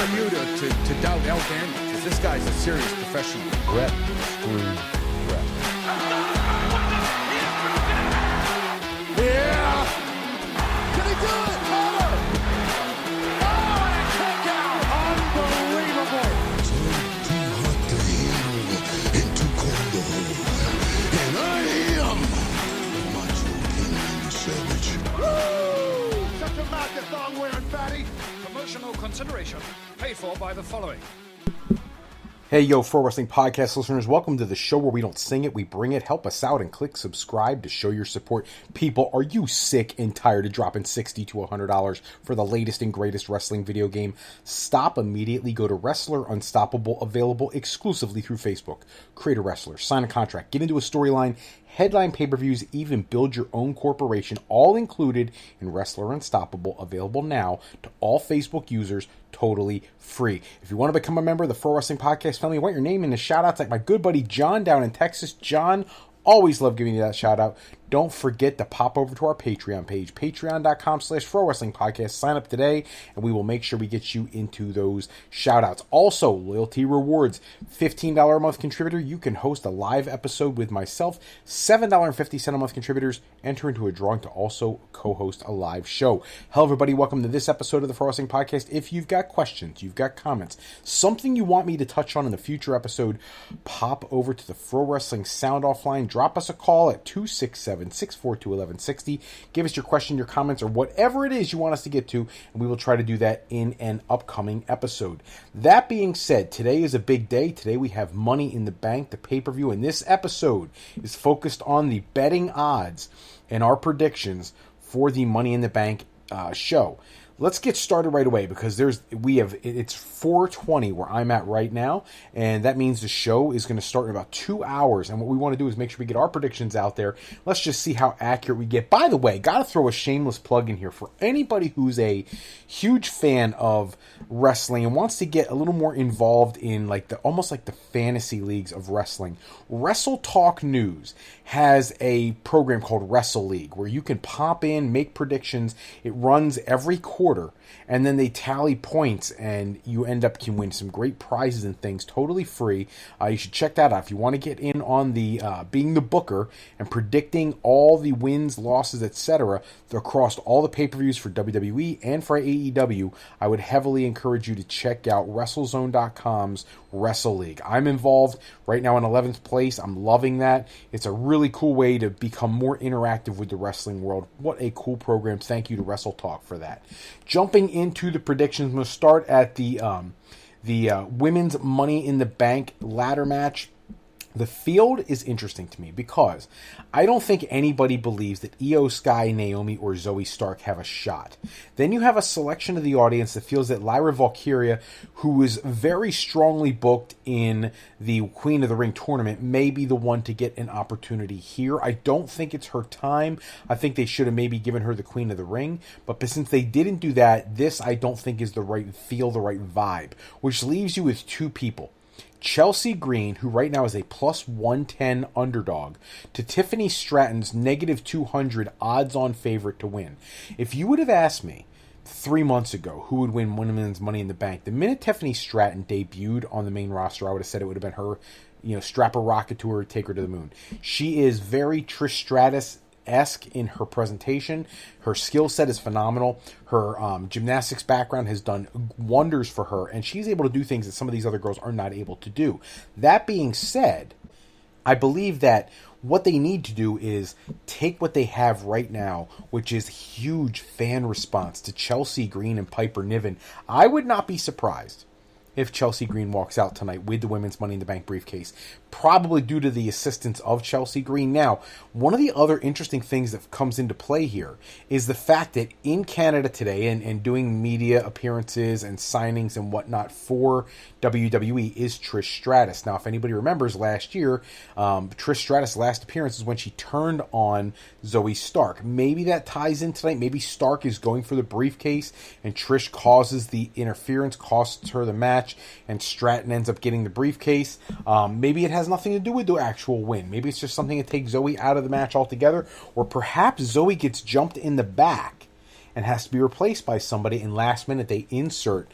of you to doubt El Daniel, because this guy's a serious professional. Brett screwed Brett. Yeah! Can he do it? Holler! Oh, and a kick out! Unbelievable! Too hot to handle and too cold to hold. And I am the Macho King Savage. Woo! Shut your mouth, you thong-wearing fatty! Promotional consideration paid for by the following. Hey, yo, Pro Wrestling Podcast listeners, welcome to the show where we don't sing it, we bring it. Help us out and click subscribe to show your support. People, are you sick and tired of dropping $60 to $100 for the latest and greatest wrestling video game? Stop immediately. Go to Wrestler Unstoppable, available exclusively through Facebook. Create a wrestler, sign a contract, get into a storyline, headline pay-per-views, even build your own corporation, all included in Wrestler Unstoppable, available now to all Facebook users, totally free. If you want to become a member of the Pro Wrestling Podcast family, I want your name in the shout-outs like my good buddy John down in Texas. John, always love giving you that shout-out. Don't forget to pop over to our Patreon page, patreon.com/Pro Wrestling Podcast. Sign up today, and we will make sure we get you into those shout-outs. Also, loyalty rewards. $15 a month contributor, you can host a live episode with myself. $7.50 a month contributors enter into a drawing to also co-host a live show. Hello, everybody. Welcome to this episode of the Pro Wrestling Podcast. If you've got questions, you've got comments, something you want me to touch on in the future episode, pop over to the Pro Wrestling Sound Off line. Drop us a call at 267-642-1160. Give us your question, your comments, or whatever it is you want us to get to, and we will try to do that in an upcoming episode. That being said, today is a big day. Today we have Money in the Bank, the pay-per-view, and this episode is focused on the betting odds and our predictions for the Money in the Bank show. Let's get started right away because it's 4:20 where I'm at right now, and that means the show is going to start in about 2 hours. And what we want to do is make sure we get our predictions out there. Let's just see how accurate we get. By the way, got to throw a shameless plug in here for anybody who's a huge fan of wrestling and wants to get a little more involved in almost like the fantasy leagues of wrestling. Wrestle Talk News has a program called Wrestle League where you can pop in, make predictions. It runs every quarter, and then they tally points, and you can win some great prizes and things totally free. You should check that out if you want to get in on the being the booker and predicting all the wins, losses, etc. across all the pay-per-views for WWE and for AEW. I would heavily encourage you to check out WrestleZone.com's Wrestle League. I'm involved right now in 11th place. I'm loving that. It's a really cool way to become more interactive with the wrestling world. What a cool program. Thank you to Wrestle Talk for that. Jumping into the predictions, I'm going to start at the women's Money in the Bank ladder match. The field is interesting to me because I don't think anybody believes that Io Sky, Naomi, or Zoe Stark have a shot. Then you have a selection of the audience that feels that Lyra Valkyria, who is very strongly booked in the Queen of the Ring tournament, may be the one to get an opportunity here. I don't think it's her time. I think they should have maybe given her the Queen of the Ring. But since they didn't do that, this I don't think is the right feel, the right vibe. Which leaves you with two people. Chelsea Green, who right now is a plus 110 underdog, to Tiffany Stratton's negative 200 odds-on favorite to win. If you would have asked me 3 months ago who would win Women's Money in the Bank, the minute Tiffany Stratton debuted on the main roster, I would have said it would have been her, strap a rocket to her, take her to the moon. She is very Trish Stratus-esque in her presentation. Her skill set is phenomenal. Her gymnastics background has done wonders for her, and she's able to do things that some of these other girls are not able to do. That being said, I believe that what they need to do is take what they have right now, which is huge fan response to Chelsea Green and Piper Niven. I would not be surprised if Chelsea Green walks out tonight with the Women's Money in the Bank briefcase, probably due to the assistance of Chelsea Green. Now, one of the other interesting things that comes into play here is the fact that in Canada today, and doing media appearances and signings and whatnot for WWE, is Trish Stratus. Now, if anybody remembers last year, Trish Stratus' last appearance is when she turned on Zoe Stark. Maybe that ties in tonight. Maybe Stark is going for the briefcase, and Trish causes the interference, costs her the match, and Stratton ends up getting the briefcase. Maybe it has nothing to do with the actual win. Maybe it's just something to take Zoe out of the match altogether, or perhaps Zoe gets jumped in the back and has to be replaced by somebody, and last minute they insert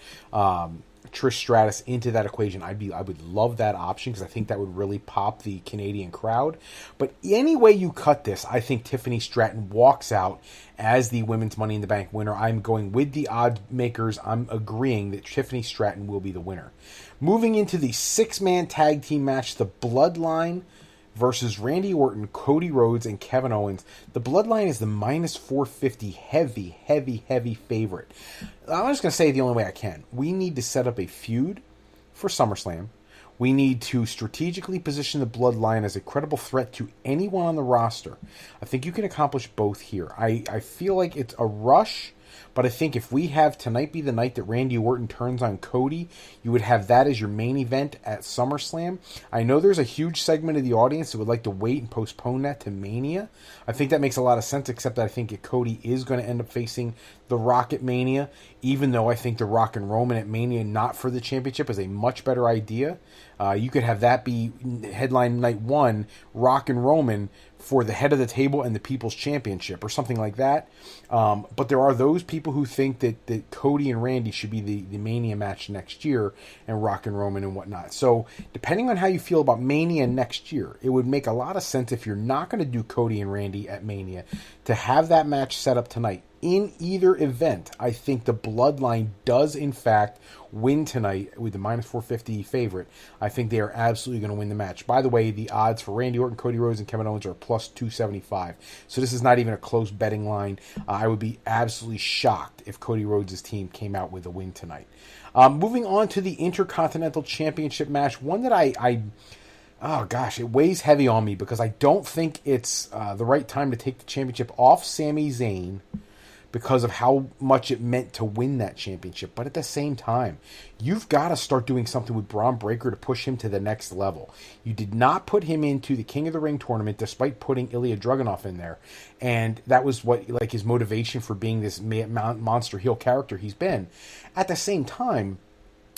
Trish Stratus into that equation, I would love that option because I think that would really pop the Canadian crowd. But any way you cut this, I think Tiffany Stratton walks out as the Women's Money in the Bank winner. I'm going with the odds makers. I'm agreeing that Tiffany Stratton will be the winner. Moving into the 6-man tag team match, the Bloodline versus Randy Orton, Cody Rhodes, and Kevin Owens. The Bloodline is the minus 450 heavy favorite. I'm just going to say the only way I can. We need to set up a feud for SummerSlam. We need to strategically position the Bloodline as a credible threat to anyone on the roster. I think you can accomplish both here. I feel like it's a rush, but I think if we have tonight be the night that Randy Orton turns on Cody, you would have that as your main event at SummerSlam. I know there's a huge segment of the audience that would like to wait and postpone that to Mania. I think that makes a lot of sense, except that I think that Cody is going to end up facing The Rock at Mania, even though I think The Rock and Roman at Mania, not for the championship, is a much better idea. You could have that be headline night 1, Rock and Roman for the head of the table and the People's Championship or something like that. But there are those people who think that Cody and Randy should be the Mania match next year and Rock and Roman and whatnot. So depending on how you feel about Mania next year, it would make a lot of sense if you're not going to do Cody and Randy at Mania to have that match set up tonight. In either event, I think the Bloodline does, in fact, win tonight with the minus 450 favorite. I think they are absolutely going to win the match. By the way, the odds for Randy Orton, Cody Rhodes, and Kevin Owens are plus 275. So this is not even a close betting line. I would be absolutely shocked if Cody Rhodes' team came out with a win tonight. Moving on to the Intercontinental Championship match, one that oh gosh, it weighs heavy on me because I don't think it's the right time to take the championship off Sami Zayn because of how much it meant to win that championship. But at the same time, you've got to start doing something with Braun Breaker to push him to the next level. You did not put him into the King of the Ring tournament despite putting Ilya Dragunov in there. And that was what his motivation for being this monster heel character he's been. At the same time,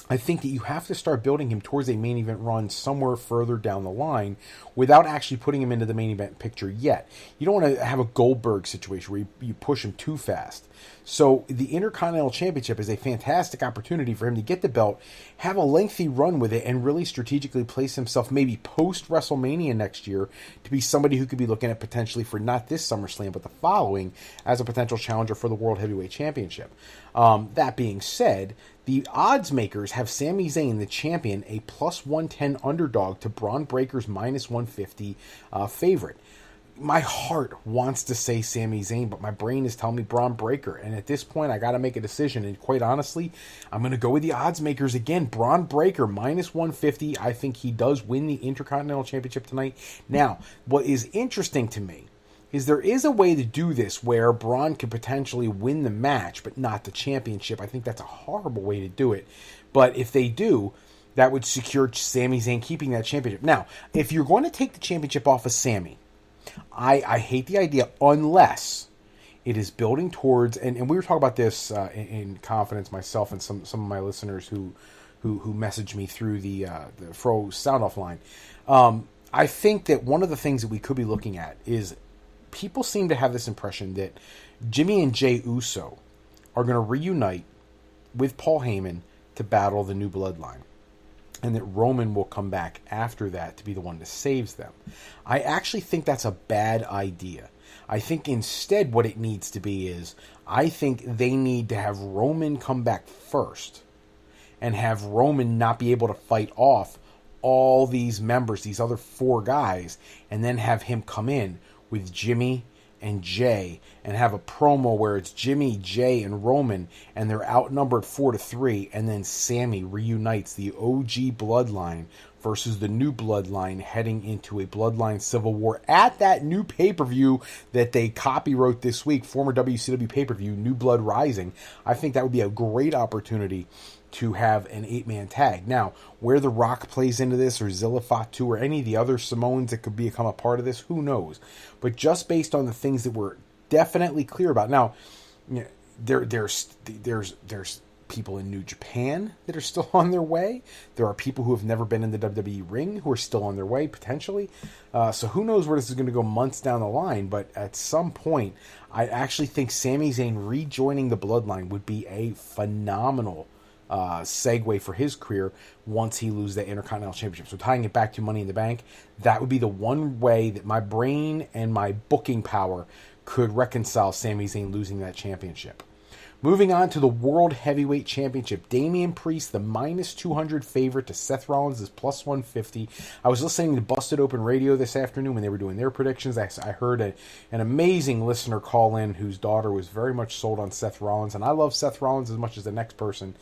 I think that you have to start building him towards a main event run somewhere further down the line without actually putting him into the main event picture yet. You don't want to have a Goldberg situation where you push him too fast. So the Intercontinental Championship is a fantastic opportunity for him to get the belt, have a lengthy run with it, and really strategically place himself maybe post-WrestleMania next year to be somebody who could be looking at potentially for not this SummerSlam, but the following as a potential challenger for the World Heavyweight Championship. That being said, the odds makers have Sami Zayn, the champion, a plus 110 underdog to Braun Breaker's minus 150 favorite. My heart wants to say Sami Zayn, but my brain is telling me Braun Breaker. And at this point, I got to make a decision. And quite honestly, I'm going to go with the odds makers again. Braun Breaker, minus 150. I think he does win the Intercontinental Championship tonight. Now, what is interesting to me is there is a way to do this where Braun could potentially win the match, but not the championship. I think that's a horrible way to do it. But if they do, that would secure Sami Zayn keeping that championship. Now, if you're going to take the championship off of Sami, I hate the idea unless it is building towards, and we were talking about this in confidence, myself and some of my listeners who messaged me through the Fro sound off line. I think that one of the things that we could be looking at is people seem to have this impression that Jimmy and Jey Uso are going to reunite with Paul Heyman to battle the New Bloodline, and that Roman will come back after that to be the one that saves them. I actually think that's a bad idea. I think instead what it needs to be is, I think they need to have Roman come back first and have Roman not be able to fight off all these members, these other 4 guys, and then have him come in with Jimmy and Jay and have a promo where it's Jimmy, Jay, and Roman, and they're outnumbered 4-3, and then Sami reunites the OG Bloodline versus the New Bloodline heading into a Bloodline Civil War at that new pay-per-view that they copywrote this week, former WCW pay-per-view, New Blood Rising. I think that would be a great opportunity to have an 8-man tag. Now, where The Rock plays into this, or Zilla Fatu, or any of the other Samoans that could become a part of this, who knows? But just based on the things that we're definitely clear about. Now, you know, there's people in New Japan that are still on their way. There are people who have never been in the WWE ring who are still on their way, potentially. So who knows where this is going to go months down the line. But at some point, I actually think Sami Zayn rejoining the Bloodline would be a phenomenal segue for his career once he loses that Intercontinental Championship. So tying it back to Money in the Bank, that would be the one way that my brain and my booking power could reconcile Sami Zayn losing that championship. Moving on to the World Heavyweight Championship. Damian Priest, the minus 200 favorite to Seth Rollins, is plus 150. I was listening to Busted Open Radio this afternoon when they were doing their predictions. I heard an amazing listener call in whose daughter was very much sold on Seth Rollins. And I love Seth Rollins as much as the next person.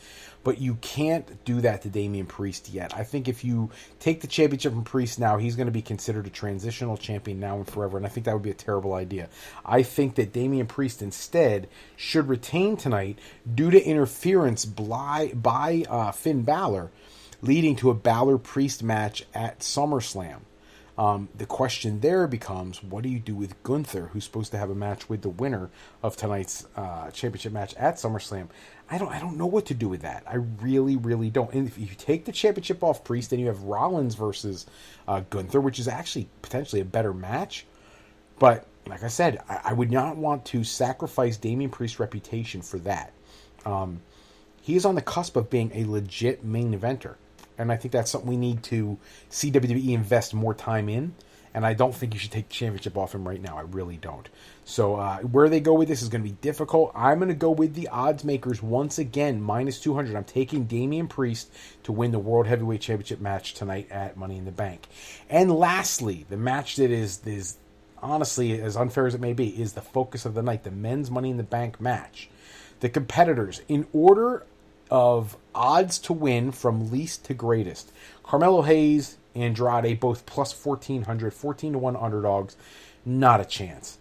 But you can't do that to Damian Priest yet. I think if you take the championship from Priest now, he's going to be considered a transitional champion now and forever. And I think that would be a terrible idea. I think that Damian Priest instead should retain tonight due to interference by Finn Balor, leading to a Balor-Priest match at SummerSlam. The question there becomes, what do you do with Gunther, who's supposed to have a match with the winner of tonight's championship match at SummerSlam? I don't know what to do with that. I really, really don't. And if you take the championship off Priest, then you have Rollins versus Gunther, which is actually potentially a better match. But like I said, I would not want to sacrifice Damian Priest's reputation for that. He is on the cusp of being a legit main eventer. And I think that's something we need to see WWE invest more time in. And I don't think you should take the championship off him right now. I really don't. So where they go with this is going to be difficult. I'm going to go with the odds makers once again, minus 200. I'm taking Damian Priest to win the World Heavyweight Championship match tonight at Money in the Bank. And lastly, the match that is honestly, as unfair as it may be, is the focus of the night, the men's Money in the Bank match. The competitors, in order of odds to win from least to greatest: Carmelo Hayes, Andrade, both plus 1,400, 14-1 underdogs. Not a chance.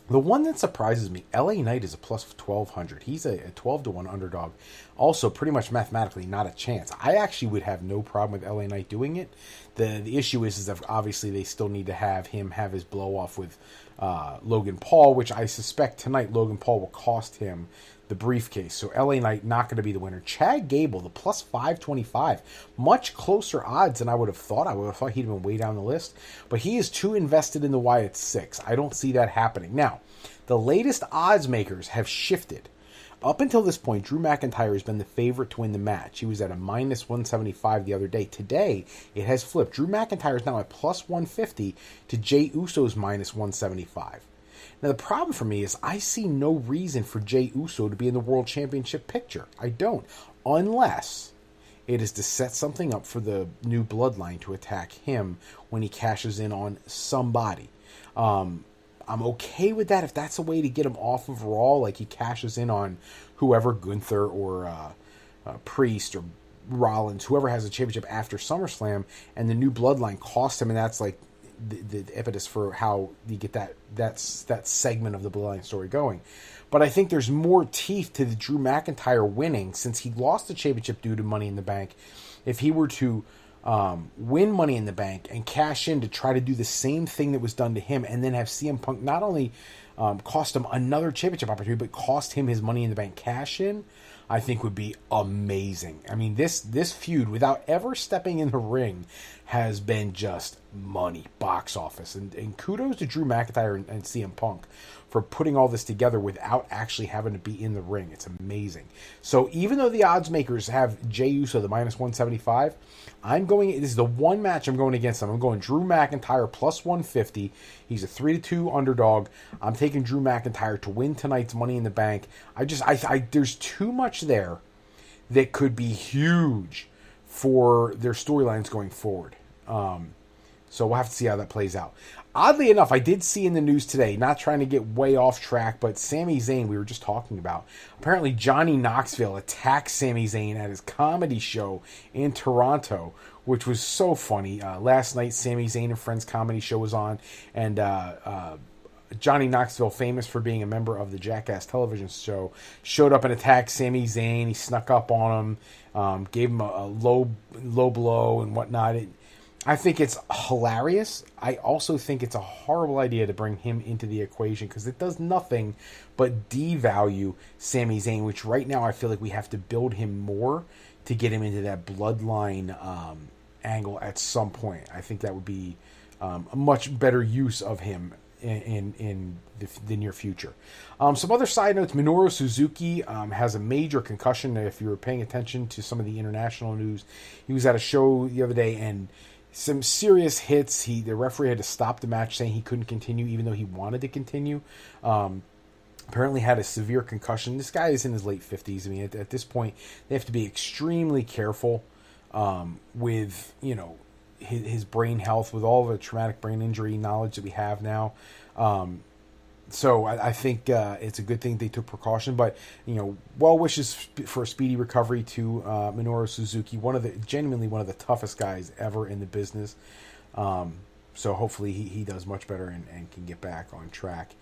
The one that surprises me, LA Knight is a plus 1,200. He's a 12-1 underdog. Also, pretty much mathematically, not a chance. I actually would have no problem with LA Knight doing it. The issue is that obviously they still need to have him have his blow-off with Logan Paul, which I suspect tonight Logan Paul will cost him the briefcase. So LA Knight not going to be the winner. Chad Gable, the plus 525. Much closer odds than I would have thought. I would have thought he'd been way down the list. But he is too invested in the Wyatt 6. I don't see that happening. Now, the latest odds makers have shifted. Up until this point, Drew McIntyre has been the favorite to win the match. He was at a minus 175 the other day. Today, it has flipped. Drew McIntyre is now at plus 150 to Jey Uso's minus 175. Now, the problem for me is I see no reason for Jey Uso to be in the World Championship picture. I don't. Unless it is to set something up for the new bloodline to attack him when he cashes in on somebody. I'm okay with that if that's a way to get him off of Raw, like he cashes in on whoever, Gunther or Priest or Rollins, whoever has a championship after SummerSlam, and the new bloodline costs him, and that's like the impetus for how you get that segment of the bloodline story going. But I think there's more teeth to the Drew McIntyre winning, since he lost the championship due to Money in the Bank. If he were to win Money in the Bank and cash in to try to do the same thing that was done to him, and then have CM Punk not only cost him another championship opportunity, but cost him his Money in the Bank cash in, I think would be amazing. I mean, this feud, without ever stepping in the ring, has been just money, box office. And kudos to Drew McIntyre and CM Punk for putting all this together without actually having to be in the ring. It's amazing. So even though the odds makers have Jey Uso, the minus 175, this is the one match I'm going against them. I'm going Drew McIntyre plus 150. He's a 3-2 underdog. I'm taking Drew McIntyre to win tonight's Money in the Bank. There's too much there that could be huge for their storylines going forward. So we'll have to see how that plays out. Oddly enough, I did see in the news today, not trying to get way off track, but Sami Zayn, we were just talking about. Apparently, Johnny Knoxville attacked Sami Zayn at his comedy show in Toronto, which was so funny. Last night, Sami Zayn and Friends comedy show was on, and Johnny Knoxville, famous for being a member of the Jackass television show, showed up and attacked Sami Zayn. He snuck up on him, gave him a low blow and whatnot. I think it's hilarious. I also think it's a horrible idea to bring him into the equation, because it does nothing but devalue Sami Zayn, which right now I feel like we have to build him more to get him into that bloodline angle at some point. I think that would be a much better use of him in the near future. Some other side notes: Minoru Suzuki has a major concussion. If you were paying attention to some of the international news, he was at a show the other day and some serious hits. The referee had to stop the match, saying he couldn't continue, even though he wanted to continue. Apparently had a severe concussion. This guy is in his late 50s. I mean, at this point, they have to be extremely careful with, his brain health, with all the traumatic brain injury knowledge that we have now. So I think it's a good thing they took precaution. But, well wishes for a speedy recovery to Minoru Suzuki, genuinely one of the toughest guys ever in the business. So hopefully he does much better and can get back on track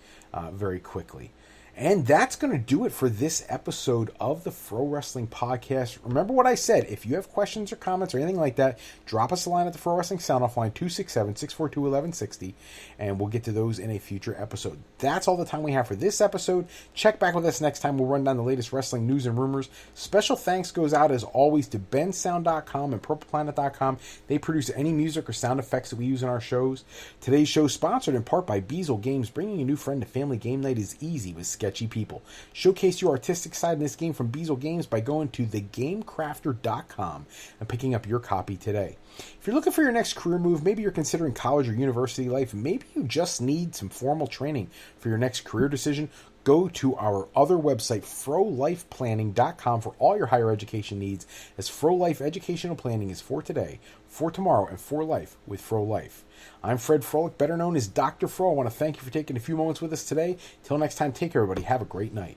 very quickly. And that's going to do it for this episode of the Fro Wrestling Podcast. Remember what I said. If you have questions or comments or anything like that, drop us a line at the Fro Wrestling Sound Off line 267-642-1160, and we'll get to those in a future episode. That's all the time we have for this episode. Check back with us next time. We'll run down the latest wrestling news and rumors. Special thanks goes out, as always, to bensound.com and purpleplanet.com. They produce any music or sound effects that we use in our shows. Today's show is sponsored in part by Beazle Games. Bringing a new friend to family game night is easy with sketchy people. Showcase your artistic side in this game from Beazle Games by going to thegamecrafter.com and picking up your copy today. If you're looking for your next career move, maybe you're considering college or university life, maybe you just need some formal training for your next career decision, go to our other website, frolifeplanning.com, for all your higher education needs, as Fro Life educational planning is for today, for tomorrow, and for life with Fro Life. I'm Fred Froelich, better known as Dr. Fro. I want to thank you for taking a few moments with us today. Till next time, take care, everybody. Have a great night.